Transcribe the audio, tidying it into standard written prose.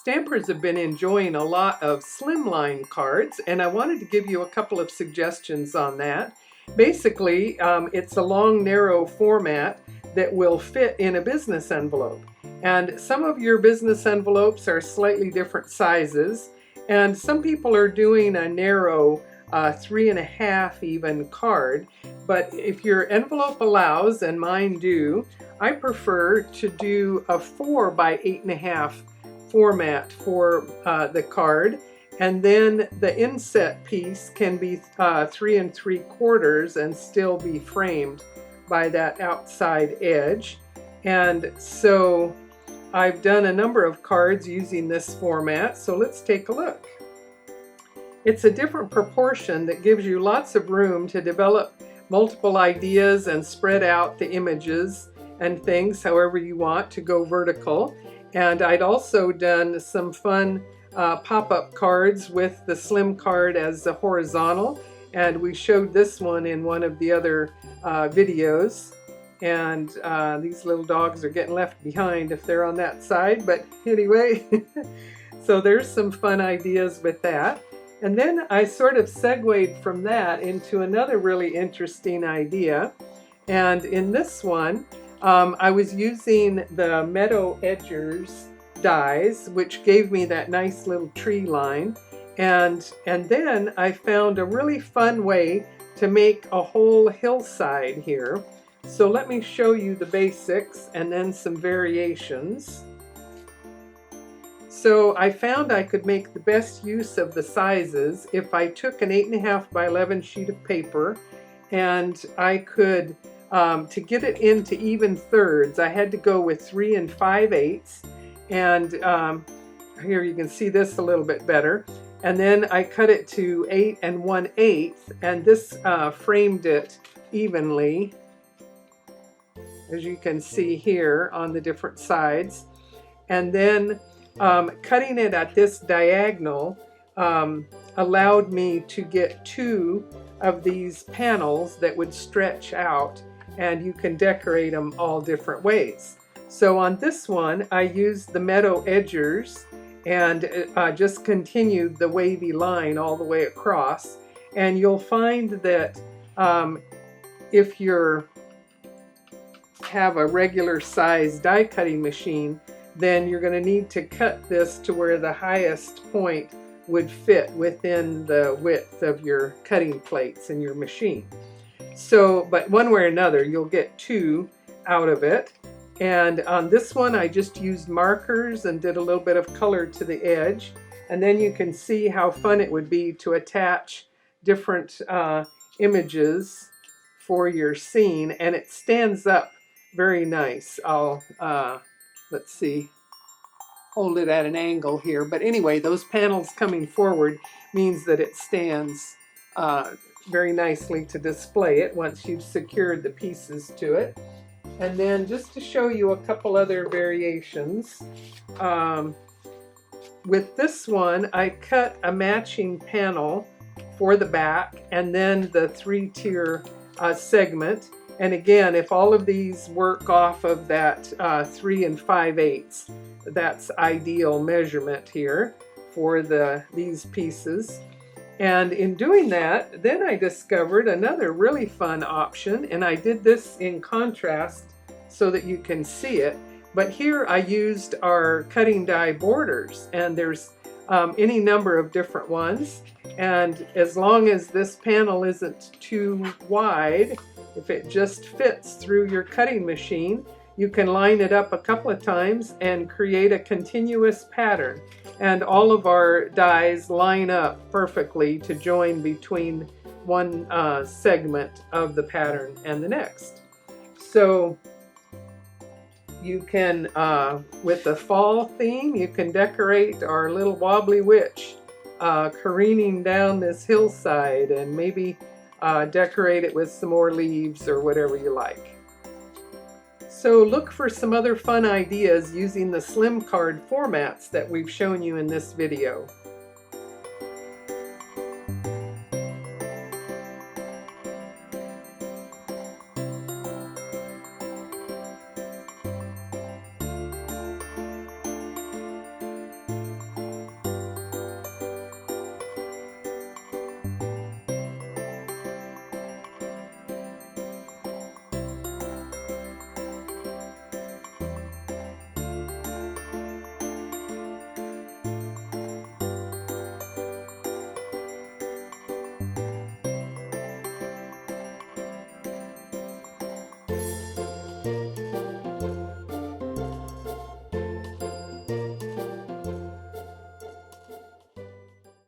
Stampers have been enjoying a lot of Slimline cards, and I wanted to give you a couple of suggestions on that. Basically, it's a long, narrow format that will fit in a business envelope. And some of your business envelopes are slightly different sizes, and some people are doing a narrow 3.5 even card. But if your envelope allows, and mine do, I prefer to do a 4 by 8.5 format for the card, and then the inset piece can be 3 3/4 and still be framed by that outside edge. And so I've done a number of cards using this format, so let's take a look. It's a different proportion that gives you lots of room to develop multiple ideas and spread out the images and things however you want to go vertical. And I'd also done some fun pop-up cards with the slim card as the horizontal, and we showed this one in one of the other videos. And these little dogs are getting left behind if they're on that side, but anyway, so there's some fun ideas with that. And then I sort of segued from that into another really interesting idea. And in this one, I was using the Meadow Edgers dies, which gave me that nice little tree line. And then I found a really fun way to make a whole hillside here. So let me show you the basics and then some variations. So I found I could make the best use of the sizes if I took an 8.5 by 11 sheet of paper, and I could, to get it into even thirds, I had to go with 3 5/8, and here you can see this a little bit better. And then I cut it to 8 1/8, and this framed it evenly, as you can see here on the different sides. And then cutting it at this diagonal allowed me to get 2 of these panels that would stretch out, and you can decorate them all different ways. So on this one, I used the Meadow Edgers and just continued the wavy line all the way across. And you'll find that if you have a regular size die cutting machine, then you're going to need to cut this to where the highest point would fit within the width of your cutting plates in your machine. So, but one way or another, you'll get 2 out of it. And on this one, I just used markers and did a little bit of color to the edge. And then you can see how fun it would be to attach different images for your scene, and it stands up very nice. I'll let's see, hold it at an angle here. But anyway, those panels coming forward means that it stands very nicely to display it once you've secured the pieces to it. And then just to show you a couple other variations, with this one, I cut a matching panel for the back and then the 3-tier segment. And again, if all of these work off of that 3 5/8, that's ideal measurement here for these pieces. And in doing that, then I discovered another really fun option, and I did this in contrast so that you can see it. But here I used our cutting die borders, and there's any number of different ones. And as long as this panel isn't too wide, if it just fits through your cutting machine, you can line it up a couple of times and create a continuous pattern. And all of our dies line up perfectly to join between one segment of the pattern and the next. So you can, with the fall theme, you can decorate our little wobbly witch careening down this hillside, and maybe decorate it with some more leaves or whatever you like. So look for some other fun ideas using the slim card formats that we've shown you in this video.